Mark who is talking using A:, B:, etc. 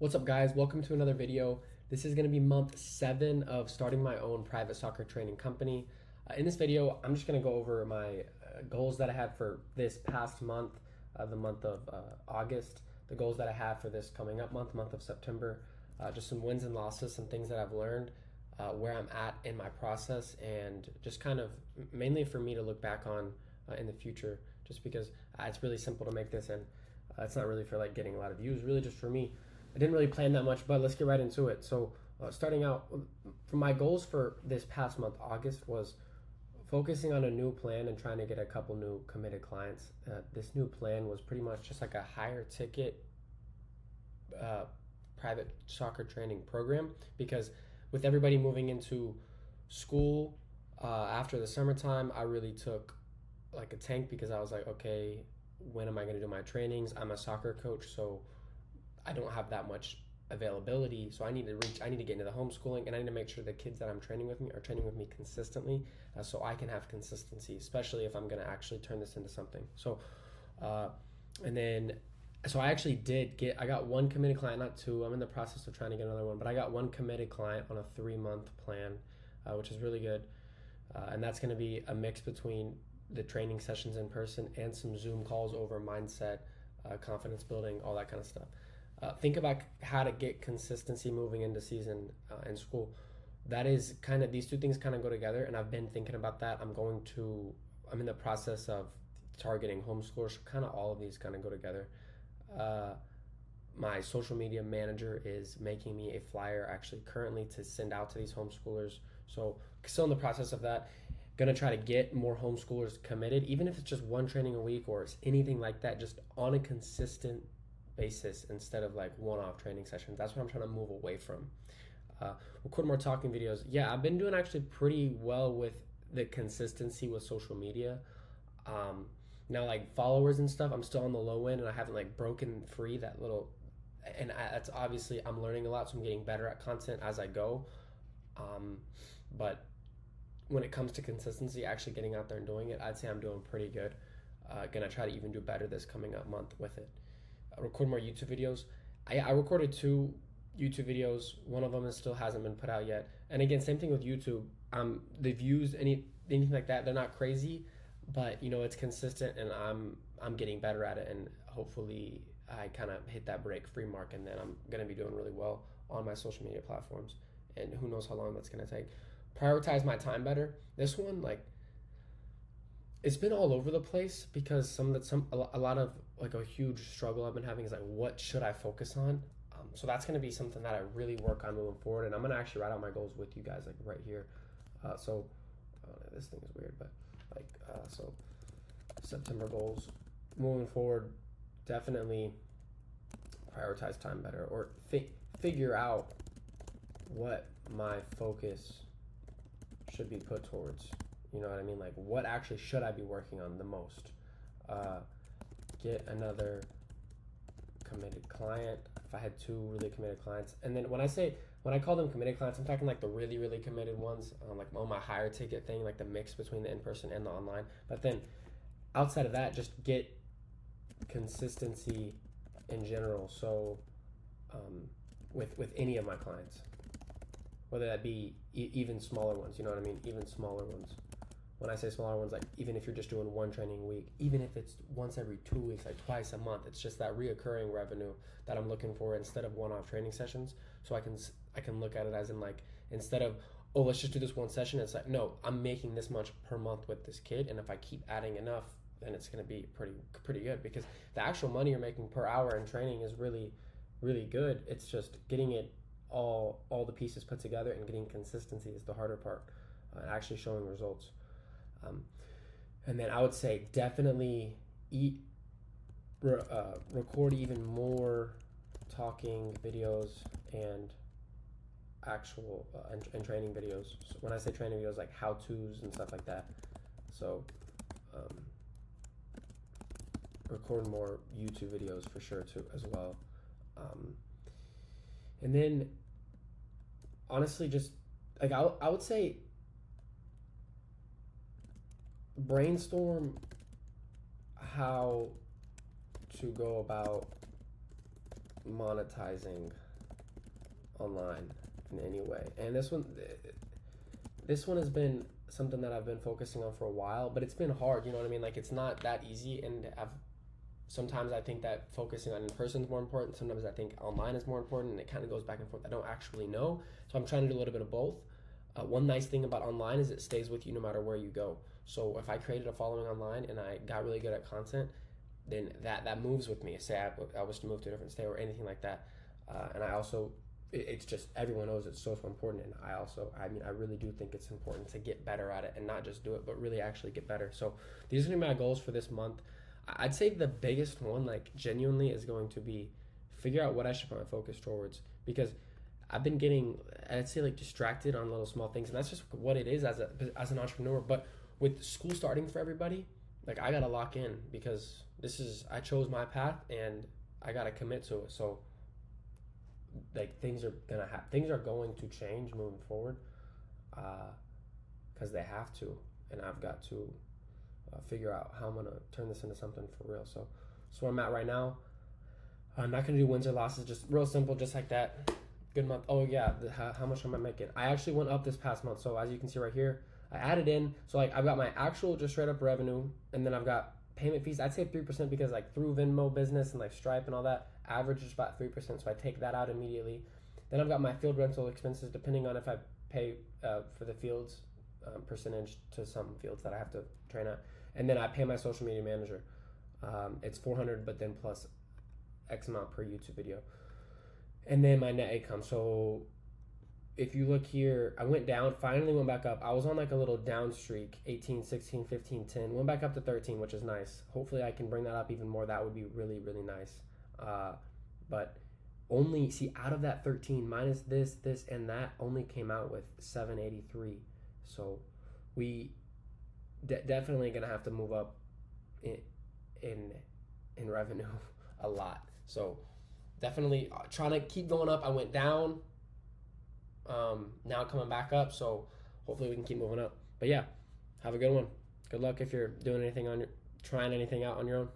A: What's up, guys? Welcome to another video. This is going to be month 7 of starting my own private soccer training company. In this video, I'm just going to go over my goals that I had for this past month, the month of August, the goals that I have for this coming up month of September, just some wins and losses, some things that I've learned, where I'm at in my process, and just kind of mainly for me to look back on in the future, just because it's really simple to make this, and it's not really for like getting a lot of views, really just for me. I didn't really plan that much, but let's get right into it. So starting out, for my goals for this past month, August, was focusing on a new plan and trying to get a couple new committed clients. This new plan was pretty much just like a higher ticket private soccer training program, because with everybody moving into school after the summertime, I really took like a tank, because I was like, okay, when am I going to do my trainings? I'm a soccer coach, so I don't have that much availability, so I need to get into the homeschooling, and I need to make sure the kids that I'm training with me are training with me consistently, so I can have consistency, especially if I'm going to actually turn this into something. So and then so I got one committed client, not two. I'm in the process of trying to get another one, but I got one committed client on a 3-month plan, which is really good, and that's going to be a mix between the training sessions in person and some Zoom calls over mindset, confidence building, all that kind of stuff. Think about how to get consistency moving into season in school. That is kind of, these two things kind of go together, and I've been thinking about that. I'm in the process of targeting homeschoolers. Kind of all of these kind of go together. My social media manager is making me a flyer actually currently to send out to these homeschoolers. So still in the process of that. Gonna try to get more homeschoolers committed, even if it's just one training a week or it's anything like that, just on a consistent basis instead of like one-off training sessions. That's what I'm trying to move away from. Record more talking videos. Yeah, I've been doing actually pretty well with the consistency with social media. Now, like followers and stuff, I'm still on the low end, and I haven't like broken free that little. And that's obviously, I'm learning a lot, so I'm getting better at content as I go. But when it comes to consistency, actually getting out there and doing it, I'd say I'm doing pretty good. Gonna try to even do better this coming up month with it. Record more YouTube videos. I recorded 2 YouTube videos. One of them still hasn't been put out yet. And again, same thing with YouTube. The views, anything like that, they're not crazy, but it's consistent, and I'm getting better at it, and hopefully I kind of hit that break free mark, and then I'm gonna be doing really well on my social media platforms. And who knows how long that's gonna take. Prioritize my time better. This one, like, it's been all over the place, because a lot of like a huge struggle I've been having is like, what should I focus on? So that's going to be something that I really work on moving forward, and I'm going to actually write out my goals with you guys like right here. This thing is weird, but like so September goals moving forward, definitely prioritize time better, or figure out what my focus should be put towards. You know what I mean? Like, what actually should I be working on the most? Get another committed client. If I had 2 really committed clients, and then when I call them committed clients, I'm talking like the really, really committed ones, like on my higher ticket thing, like the mix between the in-person and the online. But then outside of that, just get consistency in general. So with any of my clients, whether that be even smaller ones, you know what I mean? Even smaller ones. When I say smaller ones, like even if you're just doing one training a week, even if it's once every 2 weeks, like twice a month, it's just that reoccurring revenue that I'm looking for instead of one-off training sessions. So I can look at it as in, like, instead of, oh, let's just do this one session, it's like, no, I'm making this much per month with this kid, and if I keep adding enough, then it's going to be pretty good, because the actual money you're making per hour in training is really, really good. It's just getting it all the pieces put together, and getting consistency is the harder part, actually showing results. And then I would say definitely record even more talking videos and actual and training videos. So when I say training videos, like how-tos and stuff like that. So record more YouTube videos for sure too as well. And then honestly, just like I would say, brainstorm how to go about monetizing online in any way. And this one has been something that I've been focusing on for a while, but it's been hard. You know what I mean? Like, it's not that easy, and sometimes I think that focusing on in person is more important. Sometimes I think online is more important, and it kind of goes back and forth. I don't actually know, so I'm trying to do a little bit of both. One nice thing about online is it stays with you no matter where you go. So if I created a following online and I got really good at content, then that moves with me. Say I was to move to a different state or anything like that, and I also it's just everyone knows it's so important, and I really do think it's important to get better at it and not just do it, but really actually get better. So these are gonna be my goals for this month. I'd say the biggest one, like genuinely, is going to be figure out what I should put my focus towards, because I've been getting, I'd say, like distracted on little small things, and that's just what it is as an entrepreneur. But with school starting for everybody, like I gotta lock in, because I chose my path and I gotta commit to it. So like things are going to change moving forward, because they have to, and I've got to figure out how I'm gonna turn this into something for real. So where I'm at right now. I'm not gonna do wins or losses, just real simple, just like that. Good month. Oh yeah, how much am I making? I actually went up this past month. So as you can see right here, I added in. So like I've got my actual just straight up revenue, and then I've got payment fees. I'd say 3%, because like through Venmo business and like Stripe and all that, average is about 3%. So I take that out immediately. Then I've got my field rental expenses, depending on if I pay for the fields percentage to some fields that I have to train at, and then I pay my social media manager. It's $400, but then plus X amount per YouTube video. And then my net income. So if you look here, I went down, finally went back up. I was on like a little down streak, 18, 16, 15, 10. Went back up to 13, which is nice. Hopefully I can bring that up even more. That would be really, really nice. But only, see, out of that 13, minus this, and that, only came out with 783. So we definitely going to have to move up in revenue a lot. So definitely trying to keep going up. I went down, now coming back up, so hopefully we can keep moving up. But yeah, have a good one. Good luck if you're doing anything trying anything out on your own.